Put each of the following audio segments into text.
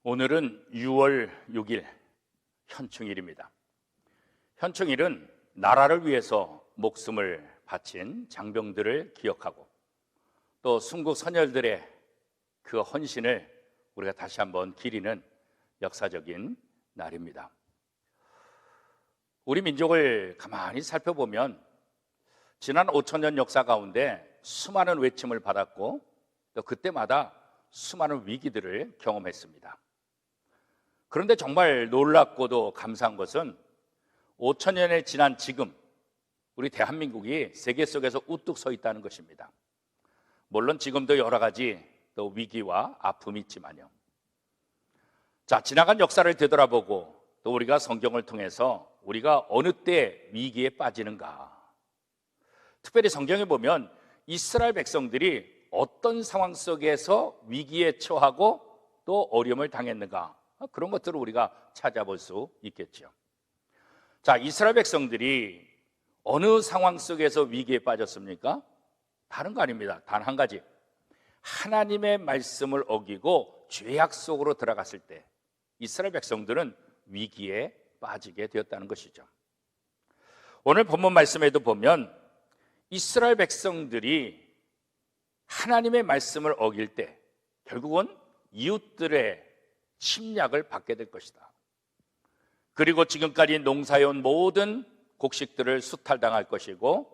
오늘은 6월 6일 현충일입니다. 현충일은 나라를 위해서 목숨을 바친 장병들을 기억하고 또 순국 선열들의 그 헌신을 우리가 다시 한번 기리는 역사적인 날입니다. 우리 민족을 가만히 살펴보면 지난 5천년 역사 가운데 수많은 외침을 받았고 또 그때마다 수많은 위기들을 경험했습니다. 그런데 정말 놀랍고도 감사한 것은 5천년이 지난 지금 우리 대한민국이 세계 속에서 우뚝 서 있다는 것입니다. 물론 지금도 여러 가지 또 위기와 아픔이 있지만요. 지나간 역사를 되돌아보고 또 우리가 성경을 통해서 우리가 어느 때 위기에 빠지는가, 특별히 성경에 보면 이스라엘 백성들이 어떤 상황 속에서 위기에 처하고 또 어려움을 당했는가, 그런 것들을 우리가 찾아볼 수 있겠죠. 이스라엘 백성들이 어느 상황 속에서 위기에 빠졌습니까? 다른 거 아닙니다. 단 한 가지, 하나님의 말씀을 어기고 죄악 속으로 들어갔을 때 이스라엘 백성들은 위기에 빠지게 되었다는 것이죠. 오늘 본문 말씀에도 보면 이스라엘 백성들이 하나님의 말씀을 어길 때 결국은 이웃들의 침략을 받게 될 것이다. 그리고 지금까지 농사해온 모든 곡식들을 수탈당할 것이고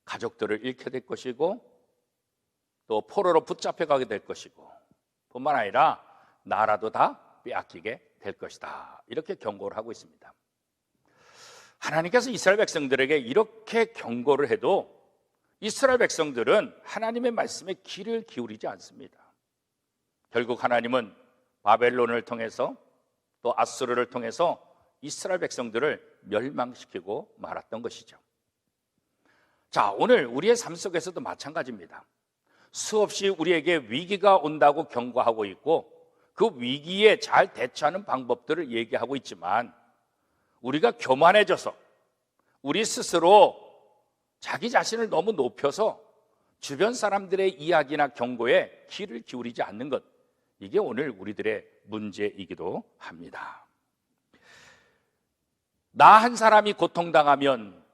가족들을 잃게 될 것이고 또 포로로 붙잡혀가게 될 것이고 뿐만 아니라 나라도 다 빼앗기게 될 것이다. 이렇게 경고를 하고 있습니다. 하나님께서 이스라엘 백성들에게 이렇게 경고를 해도 이스라엘 백성들은 하나님의 말씀에 귀를 기울이지 않습니다. 결국 하나님은 바벨론을 통해서 또 아수르를 통해서 이스라엘 백성들을 멸망시키고 말았던 것이죠. 오늘 우리의 삶 속에서도 마찬가지입니다. 수없이 우리에게 위기가 온다고 경고하고 있고 그 위기에 잘 대처하는 방법들을 얘기하고 있지만 우리가 교만해져서 우리 스스로 자기 자신을 너무 높여서 주변 사람들의 이야기나 경고에 귀를 기울이지 않는 것, 이게 오늘 우리들의 문제이기도 합니다. 나 한 사람이 고통당하면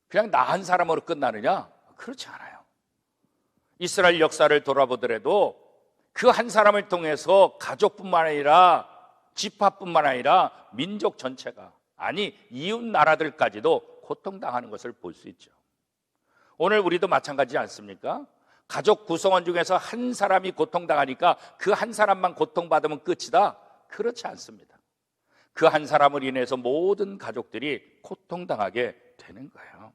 그냥 나 한 사람으로 끝나느냐? 그렇지 않아요. 이스라엘 역사를 돌아보더라도 그 한 사람을 통해서 가족뿐만 아니라 지파뿐만 아니라 민족 전체가, 아니 이웃 나라들까지도 고통당하는 것을 볼 수 있죠. 오늘 우리도 마찬가지지 않습니까? 가족 구성원 중에서 한 사람이 고통당하니까 그 한 사람만 고통받으면 끝이다? 그렇지 않습니다. 그 한 사람을 인해서 모든 가족들이 고통당하게 되는 거예요.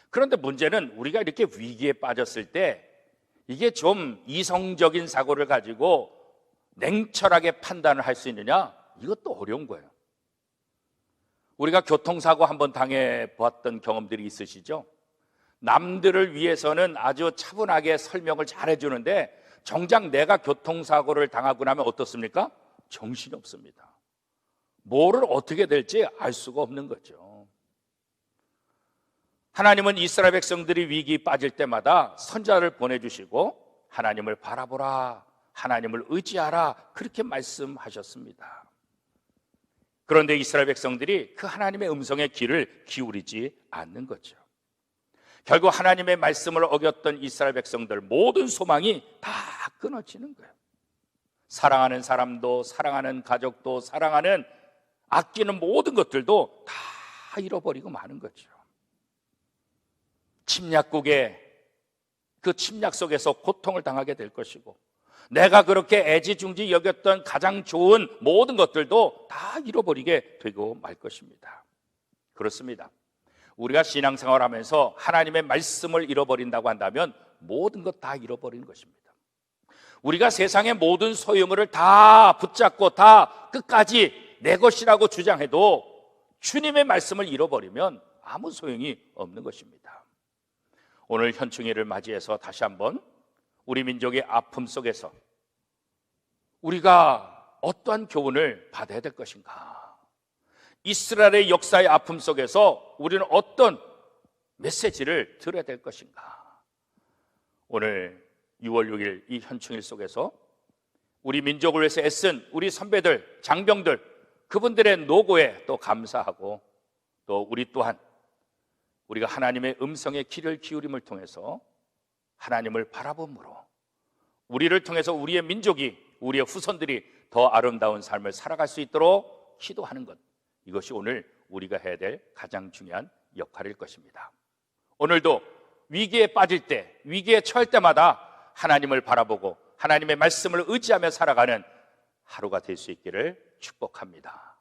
그런데 문제는 우리가 이렇게 위기에 빠졌을 때 이게 좀 이성적인 사고를 가지고 냉철하게 판단을 할 수 있느냐? 이것도 어려운 거예요. 우리가 교통사고 한번 당해보았던 경험들이 있으시죠? 남들을 위해서는 아주 차분하게 설명을 잘 해주는데 정작 내가 교통사고를 당하고 나면 어떻습니까? 정신이 없습니다. 뭐를 어떻게 될지 알 수가 없는 거죠. 하나님은 이스라엘 백성들이 위기에 빠질 때마다 선자를 보내주시고 하나님을 바라보라, 하나님을 의지하라, 그렇게 말씀하셨습니다. 그런데 이스라엘 백성들이 그 하나님의 음성에 귀를 기울이지 않는 거죠. 결국 하나님의 말씀을 어겼던 이스라엘 백성들 모든 소망이 다 끊어지는 거예요. 사랑하는 사람도, 사랑하는 가족도, 사랑하는 아끼는 모든 것들도 다 잃어버리고 마는 거죠. 침략국의 그 침략 속에서 고통을 당하게 될 것이고 내가 그렇게 애지중지 여겼던 가장 좋은 모든 것들도 다 잃어버리게 되고 말 것입니다. 그렇습니다. 우리가 신앙생활하면서 하나님의 말씀을 잃어버린다고 한다면 모든 것 다 잃어버리는 것입니다. 우리가 세상의 모든 소유물을 다 붙잡고 다 끝까지 내 것이라고 주장해도 주님의 말씀을 잃어버리면 아무 소용이 없는 것입니다. 오늘 현충일을 맞이해서 다시 한번 우리 민족의 아픔 속에서 우리가 어떠한 교훈을 받아야 될 것인가? 이스라엘의 역사의 아픔 속에서 우리는 어떤 메시지를 들어야 될 것인가? 오늘 6월 6일 이 현충일 속에서 우리 민족을 위해서 애쓴 우리 선배들, 장병들, 그분들의 노고에 또 감사하고, 또 우리 또한 우리가 하나님의 음성에 귀를 기울임을 통해서 하나님을 바라봄으로 우리를 통해서 우리의 민족이, 우리의 후손들이 더 아름다운 삶을 살아갈 수 있도록 기도하는 것, 이것이 오늘 우리가 해야 될 가장 중요한 역할일 것입니다. 오늘도 위기에 빠질 때, 위기에 처할 때마다 하나님을 바라보고 하나님의 말씀을 의지하며 살아가는 하루가 될 수 있기를 축복합니다.